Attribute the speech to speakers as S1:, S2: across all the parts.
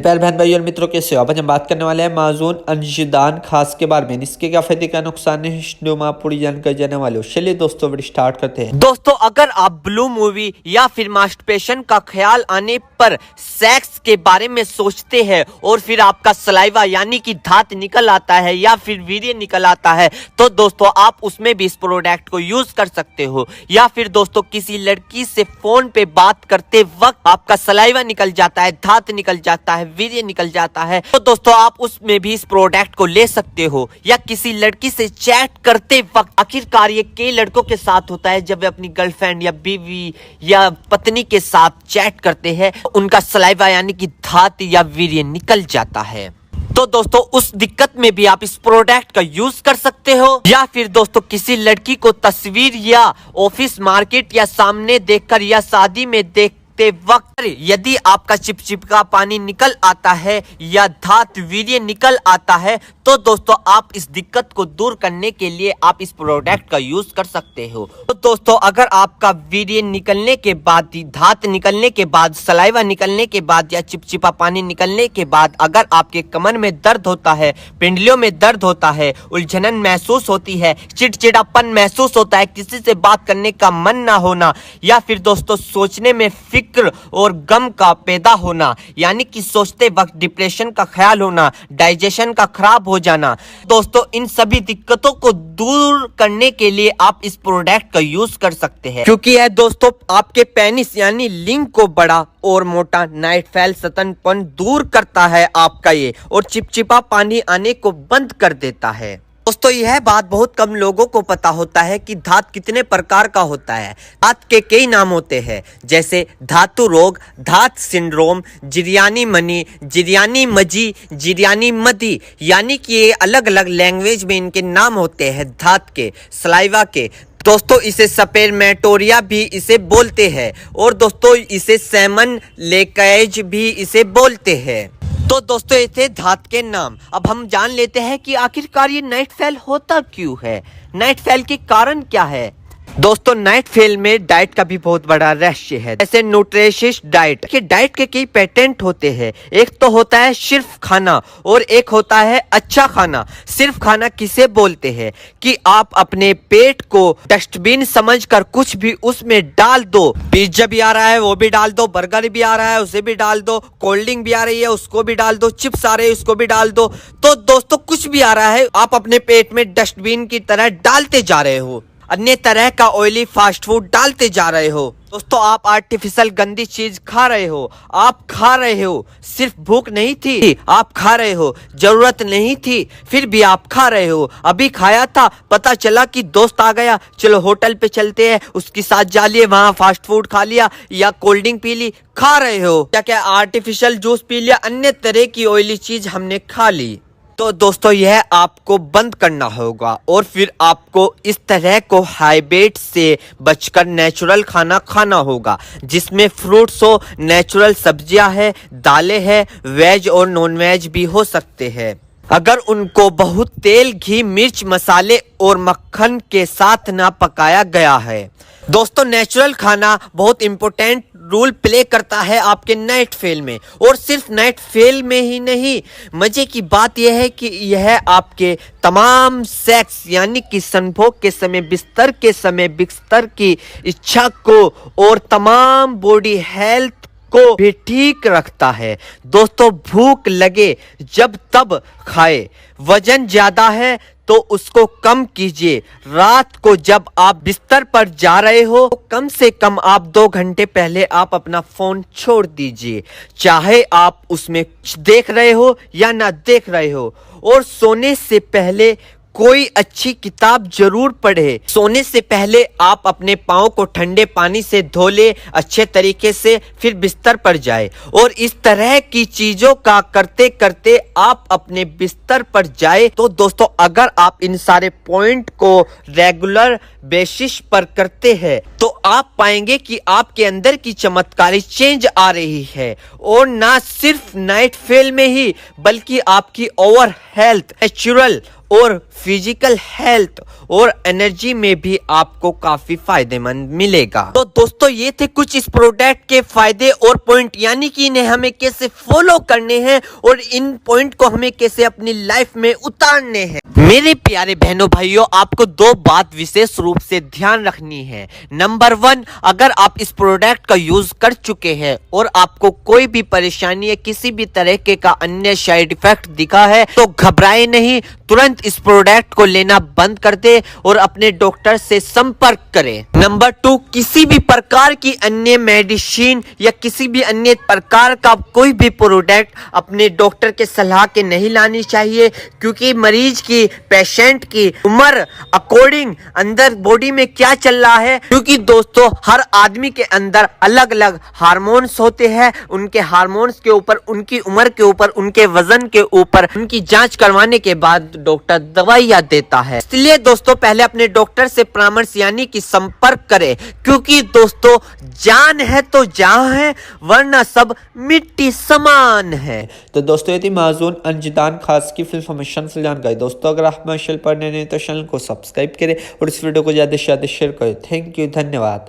S1: प्यारे बहन भाई और मित्रों, कैसे हो आप? आज हम बात करने वाले हैं माजून अंशदान खास के बारे में। इसके क्या फायदे क्या नुकसान है, आप पूरी जानकारी जानने वाले हो। चलिए दोस्तों वीडियो स्टार्ट करते हैं।
S2: दोस्तों, अगर आप ब्लू मूवी या फिर मास्टरबेशन का ख्याल आने पर सेक्स के बारे में सोचते हैं और फिर आपका सलाइवा यानी कि धात निकल आता है या फिर वीर्य निकल आता है, तो दोस्तों आप उसमें भी इस प्रोडक्ट को यूज कर सकते हो। या फिर दोस्तों किसी लड़की से फोन पे बात करते वक्त आपका सलाइवा निकल जाता है, धात निकल जाता है, वीर्य निकल जाता है, तो दोस्तों आप उसमें भी इस प्रोडक्ट को ले सकते हो। या किसी लड़की से चैट करते वक्त, आखिरकार ये कई लड़कों के साथ होता है, जब वे अपनी गर्लफ्रेंड या बीवी या पत्नी के साथ चैट करते हैं, उनका सलाइवा यानी कि धात या वीर्य निकल जाता है। तो दोस्तों उस दिक्कत में भी आप इस प्रोडक्ट का यूज कर सकते हो। या फिर दोस्तों किसी लड़की को तस्वीर या ऑफिस मार्केट या सामने देखकर या शादी में देखते वक्त यदि आपका चिपचिपका पानी निकल आता है या धात वीर्य निकल आता है, तो दोस्तों आप इस दिक्कत को दूर करने के लिए आप इस प्रोडक्ट का यूज कर सकते हो। तो दोस्तों अगर आपका वीर्य निकलने के बाद, धात निकलने के बाद, सलाइवा निकलने के बाद या चिपचिपा पानी निकलने के बाद अगर आपके कमर में दर्द होता है, पिंडलियों में दर्द होता है, उलझन महसूस होती है, चिड़चिड़ापन महसूस होता है, किसी से बात करने का मन ना होना, या फिर दोस्तों सोचने में फिक्र और गम का पैदा होना यानी कि सोचते वक्त डिप्रेशन का ख्याल होना, डाइजेशन का खराब हो जाना, दोस्तों इन सभी दिक्कतों को दूर करने के लिए आप इस प्रोडक्ट का यूज कर सकते हैं। क्योंकि यह दोस्तों आपके पेनिस यानी लिंग को बड़ा और मोटा, नाइट फैल, सतनपन दूर करता है आपका ये, और चिपचिपा पानी आने को बंद कर देता है। दोस्तों यह बात बहुत कम लोगों को पता होता है कि धात कितने प्रकार का होता है। धात के कई नाम होते हैं, जैसे धातु रोग, धात सिंड्रोम, जिरयानी मनी, जिरयानी मजी, जिरयानी मदी, यानी कि ये अलग अलग लैंग्वेज में इनके नाम होते हैं धात के, सलाइवा के। दोस्तों इसे सपेरमेटोरिया भी इसे बोलते हैं, और दोस्तों इसे सेमन लेकेज भी इसे बोलते हैं। तो दोस्तों ये थे धात के नाम। अब हम जान लेते हैं कि आखिरकार ये नाइट फेल होता क्यों है, नाइट फेल के कारण क्या है। दोस्तों नाइट फेल में डाइट का भी बहुत बड़ा रहस्य है। जैसे न्यूट्रिशियस डाइट के कई पेटेंट होते हैं। एक तो होता है सिर्फ खाना और एक होता है अच्छा खाना। सिर्फ खाना किसे बोलते हैं कि आप अपने पेट को डस्टबिन समझकर कुछ भी उसमें डाल दो। पिज्जा भी आ रहा है वो भी डाल दो, बर्गर भी आ रहा है उसे भी डाल दो, कोल्ड ड्रिंक भी आ रही है उसको भी डाल दो, चिप्स आ रहे हैं उसको भी डाल दो। तो दोस्तों कुछ भी आ रहा है आप अपने पेट में डस्टबिन की तरह डालते जा रहे हो, अन्य तरह का ऑयली फास्ट फूड डालते जा रहे हो। दोस्तों आप आर्टिफिशियल गंदी चीज खा रहे हो, आप खा रहे हो, सिर्फ भूख नहीं थी आप खा रहे हो, जरूरत नहीं थी फिर भी आप खा रहे हो। अभी खाया था, पता चला कि दोस्त आ गया, चलो होटल पे चलते हैं, उसके साथ जा लिए, वहां फास्ट फूड खा लिया या कोल्ड ड्रिंक पी ली, खा रहे हो क्या क्या आर्टिफिशियल जूस पी लिया, अन्य तरह की ऑयली चीज हमने खा ली। तो दोस्तों यह आपको बंद करना होगा और फिर आपको इस तरह को हाइब्रिड से बचकर नेचुरल खाना खाना होगा, जिसमें फ्रूट्स हो, नेचुरल सब्जियां है, दालें है, वेज और नॉन वेज भी हो सकते हैं। अगर उनको बहुत तेल, घी, मिर्च, मसाले और मक्खन के साथ ना पकाया गया है। दोस्तों नेचुरल खाना बहुत इंपॉर्टेंट रोल प्ले करता है आपके नाइट फेल में, और सिर्फ नाइट फेल में ही नहीं, मजे की बात यह है कि यह आपके तमाम सेक्स यानी कि संभोग के समय, बिस्तर के समय, बिस्तर की इच्छा को और तमाम बॉडी हेल्थ को भी ठीक रखता है। दोस्तों भूख लगे जब तब खाए, वजन ज्यादा है तो उसको कम कीजिए। रात को जब आप बिस्तर पर जा रहे हो तो कम से कम आप 2 घंटे पहले आप अपना फोन छोड़ दीजिए, चाहे आप उसमें कुछ देख रहे हो या ना देख रहे हो। और सोने से पहले कोई अच्छी किताब जरूर पढ़े। सोने से पहले आप अपने पाँव को ठंडे पानी से धो ले अच्छे तरीके से, फिर बिस्तर पर जाए, और इस तरह की चीजों का करते करते आप अपने बिस्तर पर जाए। तो दोस्तों अगर आप इन सारे पॉइंट को रेगुलर बेसिस पर करते हैं तो आप पाएंगे कि आपके अंदर की चमत्कारी चेंज आ रही है, और ना सिर्फ नाइट फेल में ही बल्कि आपकी ओवर हेल्थ, नेचुरल और फिजिकल हेल्थ और एनर्जी में भी आपको काफी फायदेमंद मिलेगा। तो दोस्तों ये थे कुछ इस प्रोडक्ट के फायदे और पॉइंट, यानी कि इन्हें हमें कैसे फॉलो करने हैं और इन पॉइंट को हमें कैसे अपनी लाइफ में उतारने हैं। मेरे प्यारे बहनों भाइयों, आपको दो बात विशेष रूप से ध्यान रखनी है। नंबर 1, अगर आप इस प्रोडक्ट का यूज कर चुके हैं और आपको कोई भी परेशानी या किसी भी तरह का अन्य साइड इफेक्ट दिखा है तो घबराए नहीं, तुरंत इस प्रोडक्ट को लेना बंद कर दे और अपने डॉक्टर से संपर्क करें। नंबर 2, किसी भी प्रकार की अन्य मेडिसिन या किसी भी अन्य प्रकार का कोई भी प्रोडक्ट अपने डॉक्टर के सलाह के नहीं लानी चाहिए, क्योंकि मरीज की, पेशेंट की उम्र अकॉर्डिंग अंदर बॉडी में क्या चल रहा है, क्योंकि दोस्तों हर आदमी के अंदर अलग अलग हार्मोन्स होते हैं। उनके हार्मोन्स के ऊपर, उनकी उम्र के ऊपर, उनके वजन के ऊपर उनकी जांच करवाने के बाद डॉक्टर दवाइयां देता है। इसलिए दोस्तों पहले अपने डॉक्टर से परामर्श यानी कि संपर्क करें, क्योंकि दोस्तों जान है तो जहां है, वरना सब मिट्टी समान है।
S1: तो दोस्तों ये थी माजून अंशदान खास की इन्फॉर्मेशन से जानकारी। दोस्तों अगर आप मार्शल पढ़ने नहीं तो चैनल को सब्सक्राइब करें और इस वीडियो को ज़्यादा से ज़्यादा शेयर करें। थैंक यू, धन्यवाद।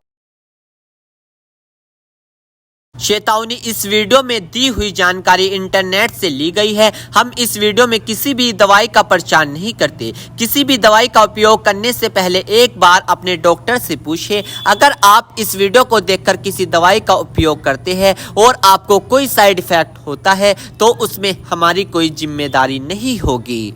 S2: चेतावनी, इस वीडियो में दी हुई जानकारी इंटरनेट से ली गई है। हम इस वीडियो में किसी भी दवाई का प्रचार नहीं करते। किसी भी दवाई का उपयोग करने से पहले एक बार अपने डॉक्टर से पूछें। अगर आप इस वीडियो को देखकर किसी दवाई का उपयोग करते हैं और आपको कोई साइड इफेक्ट होता है तो उसमें हमारी कोई जिम्मेदारी नहीं होगी।